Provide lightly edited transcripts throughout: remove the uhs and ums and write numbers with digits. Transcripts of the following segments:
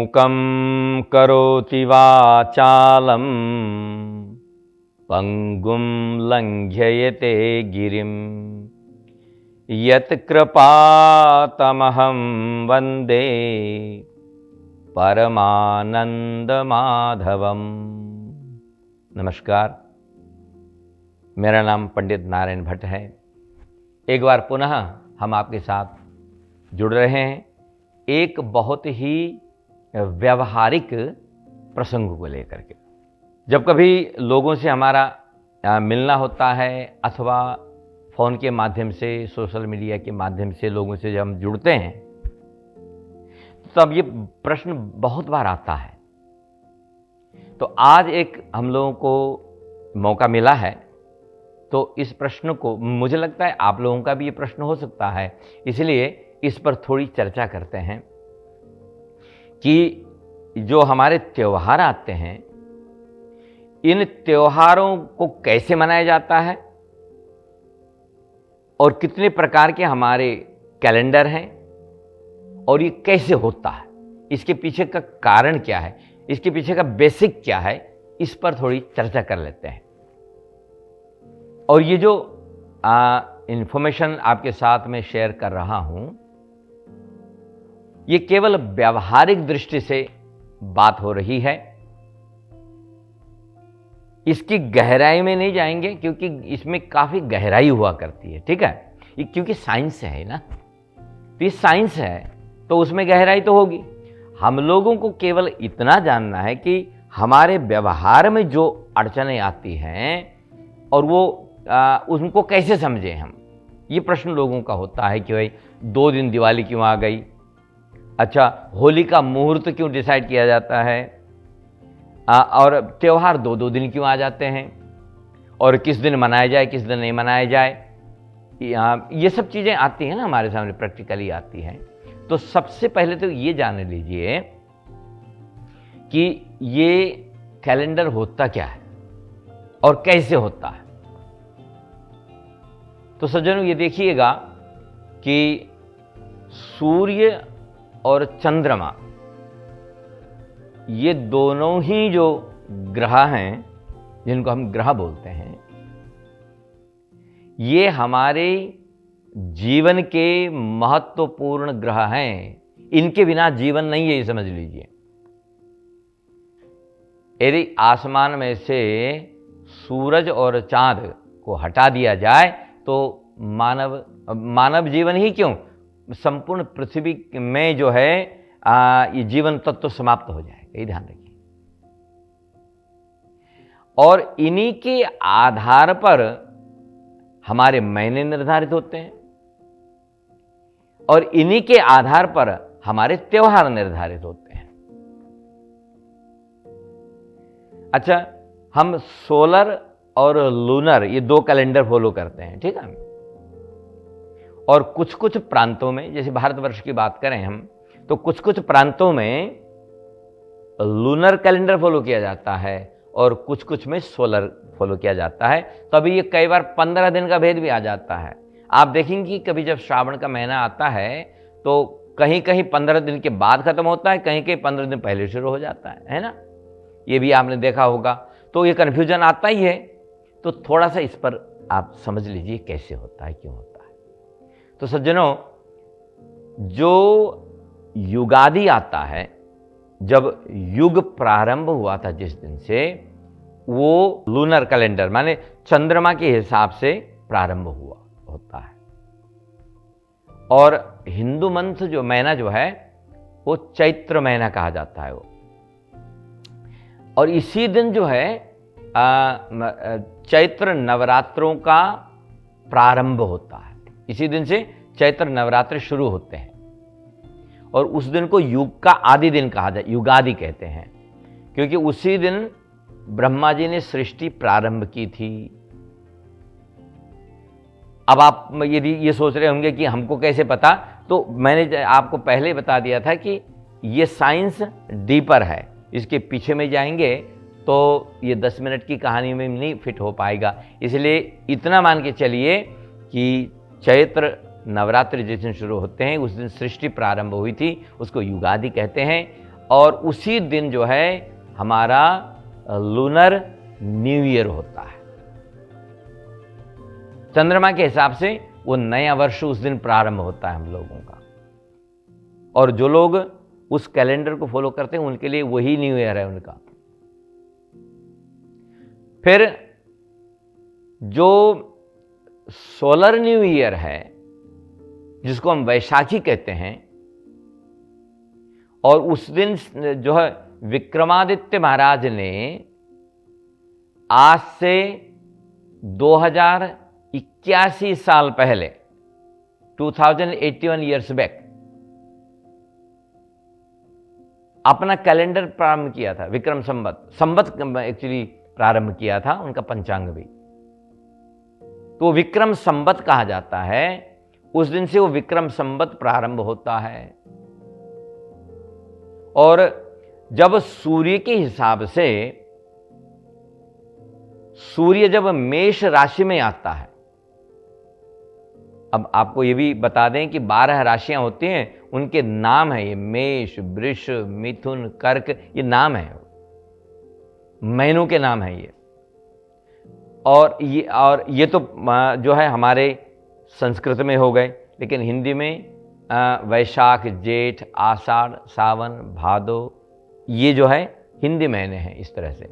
मूकं करोति वाचालं पंगुं लंघयते गिरिं यत्कृपातमहं वन्दे परमानंदमाधवम। नमस्कार, मेरा नाम पंडित नारायण भट्ट है। एक बार पुनः हम आपके साथ जुड़ रहे हैं एक बहुत ही व्यवहारिक प्रसंग को लेकर के। जब कभी लोगों से हमारा मिलना होता है अथवा फ़ोन के माध्यम से, सोशल मीडिया के माध्यम से लोगों से जब हम जुड़ते हैं, तब ये प्रश्न बहुत बार आता है। तो आज एक हम लोगों को मौका मिला है, तो इस प्रश्न को, मुझे लगता है आप लोगों का भी ये प्रश्न हो सकता है, इसलिए इस पर थोड़ी चर्चा करते हैं कि जो हमारे त्योहार आते हैं, इन त्योहारों को कैसे मनाया जाता है और कितने प्रकार के हमारे कैलेंडर हैं और ये कैसे होता है, इसके पीछे का कारण क्या है, इसके पीछे का बेसिक क्या है, इस पर थोड़ी चर्चा कर लेते हैं। और ये जो इंफॉर्मेशन आपके साथ में शेयर कर रहा हूं, ये केवल व्यावहारिक दृष्टि से बात हो रही है, इसकी गहराई में नहीं जाएंगे क्योंकि इसमें काफी गहराई हुआ करती है। ठीक है, ये क्योंकि साइंस है ना, तो ये साइंस है तो उसमें गहराई तो होगी। हम लोगों को केवल इतना जानना है कि हमारे व्यवहार में जो अड़चनें आती हैं और वो उनको कैसे समझें हम। ये प्रश्न लोगों का होता है कि भाई 2 दिन दिवाली क्यों आ गई, अच्छा होली का मुहूर्त क्यों डिसाइड किया जाता है, और त्योहार 2-2 दिन क्यों आ जाते हैं, और किस दिन मनाया जाए किस दिन नहीं मनाया जाए। ये सब चीज़ें आती हैं ना हमारे सामने, प्रैक्टिकली आती हैं। तो सबसे पहले तो ये जान लीजिए कि ये कैलेंडर होता क्या है और कैसे होता है। तो सज्जनों, ये देखिएगा कि सूर्य और चंद्रमा, ये दोनों ही जो ग्रह हैं, जिनको हम ग्रह बोलते हैं, ये हमारे जीवन के महत्वपूर्ण ग्रह हैं। इनके बिना जीवन नहीं है, ये समझ लीजिए। यदि आसमान में से सूरज और चांद को हटा दिया जाए तो मानव जीवन ही क्यों, संपूर्ण पृथ्वी में जो है ये जीवन तत्व तो समाप्त हो जाएगा, ये ध्यान रखिए। और इन्हीं के आधार पर हमारे महीने निर्धारित होते हैं और इन्हीं के आधार पर हमारे त्योहार निर्धारित होते हैं। अच्छा, हम सोलर और लूनर, ये 2 कैलेंडर फॉलो करते हैं, ठीक है। और कुछ कुछ प्रांतों में, जैसे भारतवर्ष की बात करें हम, तो कुछ कुछ प्रांतों में लूनर कैलेंडर फॉलो किया जाता है और कुछ कुछ में सोलर फॉलो किया जाता है। तो अभी ये कई बार 15 दिन का भेद भी आ जाता है। आप देखेंगे कि कभी जब श्रावण का महीना आता है तो कहीं कहीं 15 दिन के बाद खत्म होता है, कहीं कहीं 15 दिन पहले शुरू हो जाता है ना। ये भी आपने देखा होगा। तो ये कन्फ्यूजन आता ही है। तो थोड़ा सा इस पर आप समझ लीजिए कैसे होता है, क्यों होता है। तो सज्जनों, जो युगादि आता है, जब युग प्रारंभ हुआ था जिस दिन से, वो लूनर कैलेंडर माने चंद्रमा के हिसाब से प्रारंभ हुआ होता है। और हिंदू मंथ जो महीना जो है वो चैत्र महीना कहा जाता है वो। और इसी दिन जो है चैत्र नवरात्रों का प्रारंभ होता है। इसी दिन से चैत्र नवरात्र शुरू होते हैं और उस दिन को युग का आदि दिन कहा जाए, युगादि कहते हैं, क्योंकि उसी दिन ब्रह्मा जी ने सृष्टि प्रारंभ की थी। अब आप यदि ये सोच रहे होंगे कि हमको कैसे पता, तो मैंने आपको पहले बता दिया था कि ये साइंस डीपर है। इसके पीछे में जाएंगे तो ये 10 मिनट की कहानी में नहीं फिट हो पाएगा। इसलिए इतना मान के चलिए कि चैत्र नवरात्रि जिस दिन शुरू होते हैं उस दिन सृष्टि प्रारंभ हुई थी, उसको युगादि कहते हैं। और उसी दिन जो है हमारा लूनर न्यू ईयर होता है। चंद्रमा के हिसाब से वो नया वर्ष उस दिन प्रारंभ होता है हम लोगों का, और जो लोग उस कैलेंडर को फॉलो करते हैं उनके लिए वही न्यू ईयर है उनका। फिर जो सोलर न्यू ईयर है जिसको हम वैशाखी कहते हैं, और उस दिन जो है विक्रमादित्य महाराज ने आज से 2081 साल पहले 2081 ईयर्स बैक अपना कैलेंडर प्रारंभ किया था। विक्रम संवत एक्चुअली प्रारंभ किया था उनका पंचांग भी, तो विक्रम संवत कहा जाता है। उस दिन से वो विक्रम संवत प्रारंभ होता है। और जब सूर्य के हिसाब से सूर्य जब मेष राशि में आता है, अब आपको ये भी बता दें कि 12 राशियां होती हैं, उनके नाम है ये मेष, वृष, मिथुन, कर्क, ये नाम है, महीनों के नाम है ये। और ये तो जो है हमारे संस्कृत में हो गए, लेकिन हिंदी में वैशाख, जेठ, आषाढ़, सावन, भादो, ये जो है हिंदी महीने हैं इस तरह से।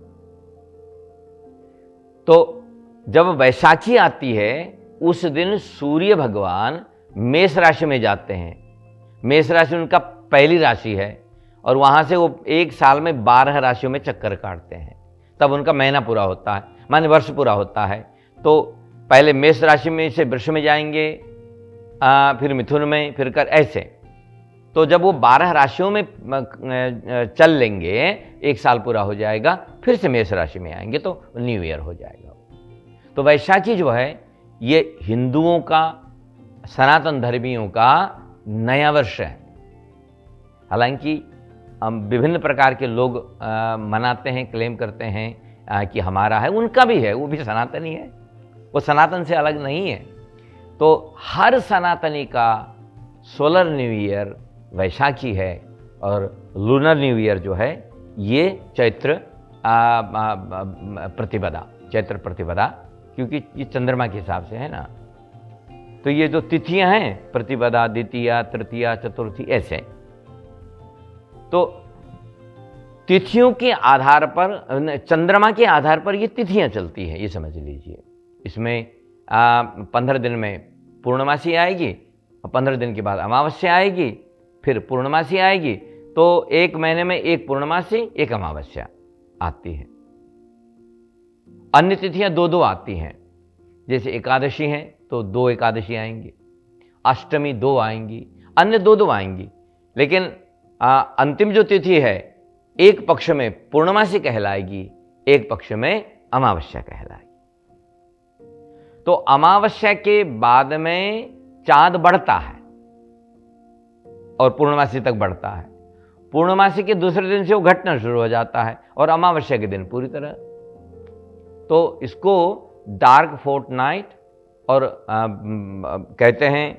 तो जब वैशाखी आती है उस दिन सूर्य भगवान मेष राशि में जाते हैं। मेष राशि उनका पहली राशि है, और वहां से वो एक साल में 12 राशियों में चक्कर काटते हैं, तब उनका महीना पूरा होता है, माने वर्ष पूरा होता है। तो पहले मेष राशि में से वृष में जाएंगे, फिर मिथुन में, फिर कर, ऐसे। तो जब वो 12 राशियों में चल लेंगे, एक साल पूरा हो जाएगा, फिर से मेष राशि में आएंगे तो न्यू ईयर हो जाएगा। तो वैशाखी जो है ये हिंदुओं का, सनातन धर्मियों का नया वर्ष है। हालांकि विभिन्न प्रकार के लोग मनाते हैं, क्लेम करते हैं कि हमारा है, उनका भी है, वो भी सनातनी है, वो सनातन से अलग नहीं है। तो हर सनातनी का सोलर न्यू ईयर वैशाखी है, और लूनर न्यू ईयर जो है ये चैत्र प्रतिपदा, क्योंकि ये चंद्रमा के हिसाब से है ना। तो ये जो तिथियां हैं, प्रतिपदा, द्वितीया, तृतीया, चतुर्थी, ऐसे। तो तिथियों के आधार पर, चंद्रमा के आधार पर ये तिथियां चलती हैं, ये समझ लीजिए। इसमें 15 दिन में पूर्णमासी आएगी, और 15 दिन के बाद अमावस्या आएगी, फिर पूर्णमासी आएगी। तो एक महीने में एक पूर्णमासी, एक अमावस्या आती है। अन्य तिथियां 2-2 आती हैं, जैसे एकादशी है तो 2 एकादशी आएंगी, अष्टमी 2 आएंगी, अन्य 2-2 आएंगी। लेकिन अंतिम जो तिथि है, एक पक्ष में पूर्णमासी कहलाएगी, एक पक्ष में अमावस्या कहलाएगी। तो अमावस्या के बाद में चांद बढ़ता है और पूर्णमासी तक बढ़ता है। पूर्णमासी के दूसरे दिन से वो घटना शुरू हो जाता है, और अमावस्या के दिन पूरी तरह। तो इसको डार्क फोर्टनाइट और कहते हैं,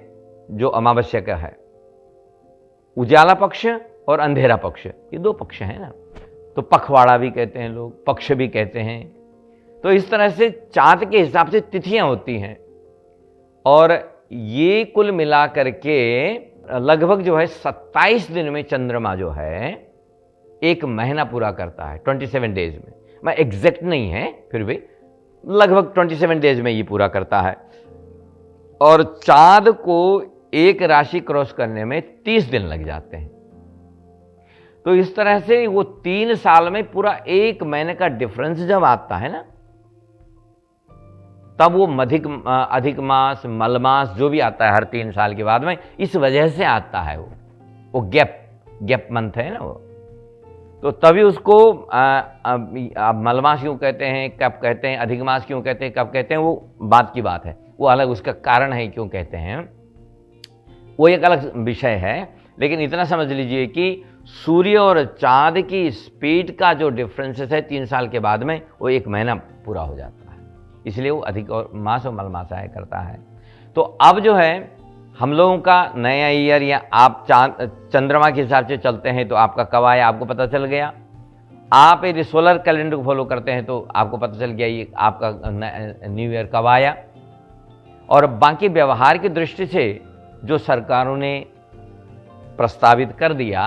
जो अमावस्या का है। उजाला पक्ष और अंधेरा पक्ष, ये 2 पक्ष हैं ना। तो पखवाड़ा भी कहते हैं लोग, पक्ष भी कहते हैं। तो इस तरह से चांद के हिसाब से तिथियां होती हैं, और ये कुल मिलाकर के लगभग जो है 27 दिन में चंद्रमा जो है एक महीना पूरा करता है, 27 डेज में। मैं एग्जैक्ट नहीं है, फिर भी लगभग 27 डेज में ये पूरा करता है। और चांद को एक राशि क्रॉस करने में 30 दिन लग जाते हैं। तो इस तरह से वो 3 साल में पूरा 1 महीने का डिफरेंस जब आता है ना, तब वो अधिक मास, मलमास जो भी आता है हर 3 साल के बाद में, इस वजह से आता है वो गैप मंथ है ना वो। तो तभी उसको मलमास क्यों कहते हैं, कब कहते हैं, अधिक मास क्यों कहते हैं, कब कहते हैं, वो बात की बात है, वो अलग उसका कारण है क्यों कहते हैं, वो एक अलग विषय है। लेकिन इतना समझ लीजिए कि सूर्य और चांद की स्पीड का जो डिफरेंसेस है 3 साल के बाद में, वो 1 महीना पूरा हो जाता है। इसलिए वो अधिक और मास और मलमास आया करता है। तो अब जो है हम लोगों का नया ईयर, या आप चंद्रमा के हिसाब से चलते हैं तो आपका कब आया आपको पता चल गया। आप यदि सोलर कैलेंडर को फॉलो करते हैं तो आपको पता चल गया ये आपका न्यू ईयर कब आया। और बाकी व्यवहार की दृष्टि से जो सरकारों ने प्रस्तावित कर दिया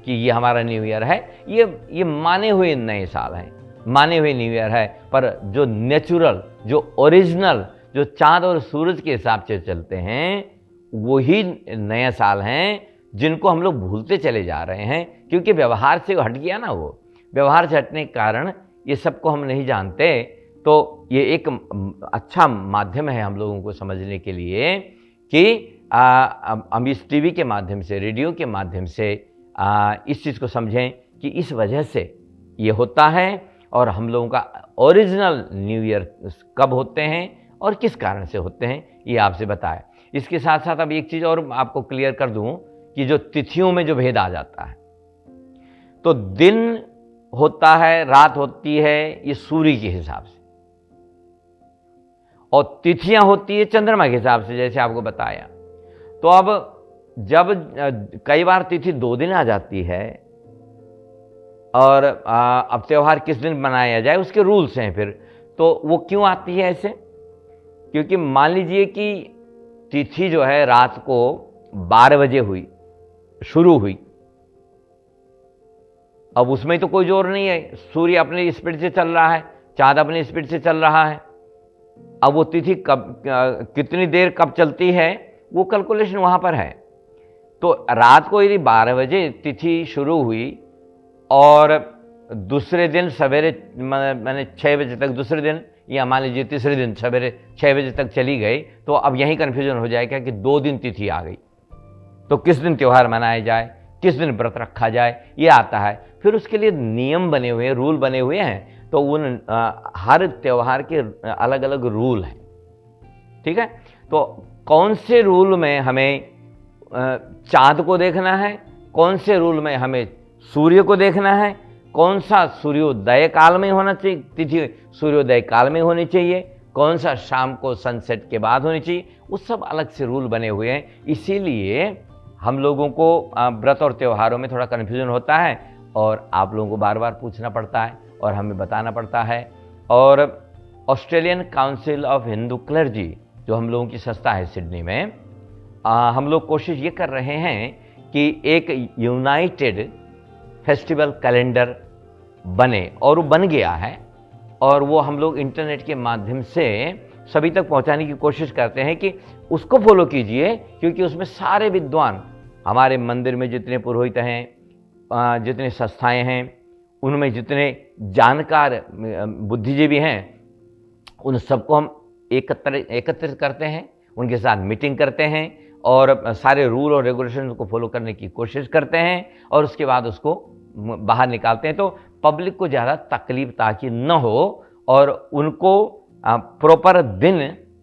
कि ये हमारा न्यू ईयर है, ये माने हुए नए साल हैं, माने हुए न्यू ईयर है। पर जो नेचुरल, जो ओरिजिनल, जो चांद और सूरज के हिसाब से चलते हैं, वही नए साल हैं जिनको हम लोग भूलते चले जा रहे हैं, क्योंकि व्यवहार से हट गया ना। वो व्यवहार से हटने के कारण ये सबको हम नहीं जानते। तो ये एक अच्छा माध्यम है हम लोगों को समझने के लिए कि हम इस टीवी के माध्यम से, रेडियो के माध्यम से इस चीज़ को समझें कि इस वजह से ये होता है, और हम लोगों का ओरिजिनल न्यू ईयर कब होते हैं और किस कारण से होते हैं, ये आपसे बताया। इसके साथ साथ अब एक चीज़ और आपको क्लियर कर दूं कि जो तिथियों में जो भेद आ जाता है, तो दिन होता है, रात होती है, ये सूर्य के हिसाब से, और तिथियां होती है चंद्रमा के हिसाब से, जैसे आपको बताया। तो अब जब कई बार तिथि 2 दिन आ जाती है, और अब त्यौहार किस दिन मनाया जाए उसके रूल्स हैं फिर। तो वो क्यों आती है ऐसे? क्योंकि मान लीजिए कि तिथि जो है रात को 12 बजे शुरू हुई, अब उसमें तो कोई जोर नहीं है, सूर्य अपनी स्पीड से चल रहा है, चांद अपनी स्पीड से चल रहा है। अब वो तिथि कब, कितनी देर कब चलती है, वो कैलकुलेशन वहां पर है। तो रात को यदि 12 बजे तिथि शुरू हुई और दूसरे दिन सवेरे मैंने 6 बजे तक, दूसरे दिन या मान लीजिए तीसरे दिन सवेरे 6 बजे तक चली गई, तो अब यही कन्फ्यूजन हो जाएगा कि 2 दिन तिथि आ गई, तो किस दिन त्यौहार मनाया जाए, किस दिन व्रत रखा जाए, ये आता है। फिर उसके लिए नियम बने हुए हैं, रूल बने हुए हैं। तो उन हर त्यौहार के अलग अलग रूल हैं, ठीक है। तो कौन से रूल में हमें चांद को देखना है, कौन से रूल में हमें सूर्य को देखना है, कौन सा सूर्योदय काल में होना चाहिए, तिथि सूर्योदय काल में होनी चाहिए, कौन सा शाम को सनसेट के बाद होनी चाहिए, वो सब अलग से रूल बने हुए हैं। इसीलिए हम लोगों को व्रत और त्योहारों में थोड़ा कन्फ्यूजन होता है, और आप लोगों को बार बार पूछना पड़ता है और हमें बताना पड़ता है। और Australian council of Hindu clergy, जो हम लोगों की संस्था है सिडनी में, हम लोग कोशिश ये कर रहे हैं कि एक यूनाइटेड फेस्टिवल कैलेंडर बने, और वो बन गया है। और वो हम लोग इंटरनेट के माध्यम से सभी तक पहुंचाने की कोशिश करते हैं कि उसको फॉलो कीजिए, क्योंकि उसमें सारे विद्वान, हमारे मंदिर में जितने पुरोहित हैं, जितने संस्थाएं हैं, उनमें जितने जानकार बुद्धिजीवी हैं, उन सबको हम एकत्रित करते हैं, उनके साथ मीटिंग करते हैं, और सारे रूल और रेगुलेशन को फॉलो करने की कोशिश करते हैं, और उसके बाद उसको बाहर निकालते हैं। तो पब्लिक को ज़्यादा तकलीफ ताकि न हो, और उनको प्रॉपर दिन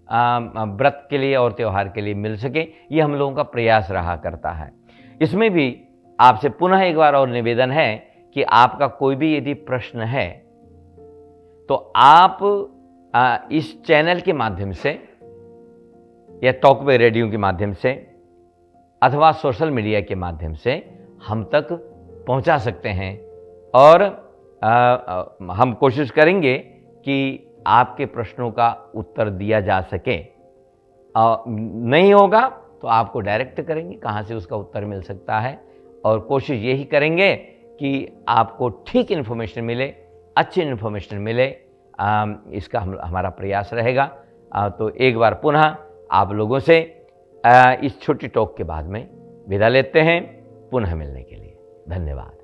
व्रत के लिए और त्यौहार के लिए मिल सके, ये हम लोगों का प्रयास रहा करता है। इसमें भी आपसे पुनः एक बार और निवेदन है कि आपका कोई भी यदि प्रश्न है तो आप इस चैनल के माध्यम से या टॉकवे रेडियो के माध्यम से अथवा सोशल मीडिया के माध्यम से हम तक पहुंचा सकते हैं, और हम कोशिश करेंगे कि आपके प्रश्नों का उत्तर दिया जा सके। नहीं होगा तो आपको डायरेक्ट करेंगे कहाँ से उसका उत्तर मिल सकता है, और कोशिश यही करेंगे कि आपको ठीक इन्फॉर्मेशन मिले, अच्छी इन्फॉर्मेशन मिले, इसका हमारा प्रयास रहेगा। तो एक बार पुनः आप लोगों से इस छोटी टॉक के बाद में विदा लेते हैं। पुनः मिलने के लिए धन्यवाद।